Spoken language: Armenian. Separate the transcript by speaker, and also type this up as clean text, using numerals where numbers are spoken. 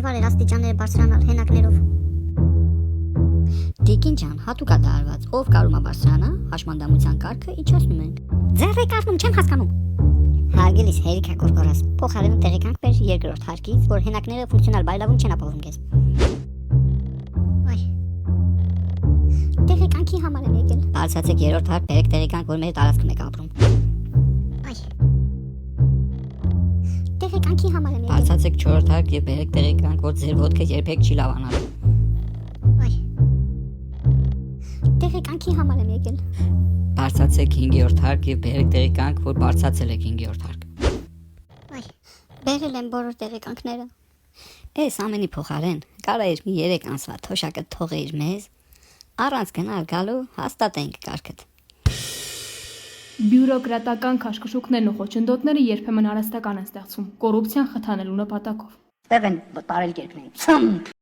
Speaker 1: դժվար էր աստիճանները բարձրանալ հենակներով։
Speaker 2: Տիկին ջան, հատուկ է դարված, ով կարում է բարձրանա, հաշմանդամության կարգը իջեցնում ենք։
Speaker 1: Ձեռ եք առնում, չեմ հասկանում։
Speaker 2: Հարգելիս հերիքա կորկորաս, փոխարենը տեղեկանք մեր երկրորդ հարկից, որ հենակները ֆունկցիոնալ բայլավում չեն ապահովում քեզ։
Speaker 1: Այ։ Տեղեկանքի համար եմ եկել։
Speaker 2: Բարձրացեք երրորդ հարկ, բերեք տեղեկանք, որ մեր տարածքում եք ապրում։
Speaker 1: Այ։ Տեղեկանքի համար եմ եկել։
Speaker 2: Բարձրացեք չորրորդ հարկ եւ բերեք տեղեկանք, որ ձեր ոտքը երբեք չի լավանալու։
Speaker 1: Այ։ Տեղեկանքի համար եմ եկել։
Speaker 2: Բարձրացեք 5-րդ հարկ եւ բերեք տեղեկանք, որ բարձրացել եք 5-րդ հարկ։
Speaker 1: Այ։ Բերել եմ բոլոր տեղեկանքները։
Speaker 2: Էս ամենի փոխարեն կարայր մի 3 ամսվա թոշակը թողեիր մեզ, առանց գնալ գալու հաստատենք կարգդ։
Speaker 3: Բյուրոկրատական քաշքշուկներն ու խոչընդոտները երբեմն արհեստական են ստեղծվում կոռուպցիան խթանելու նպատակով։
Speaker 4: Տեղ են տարել երկրին։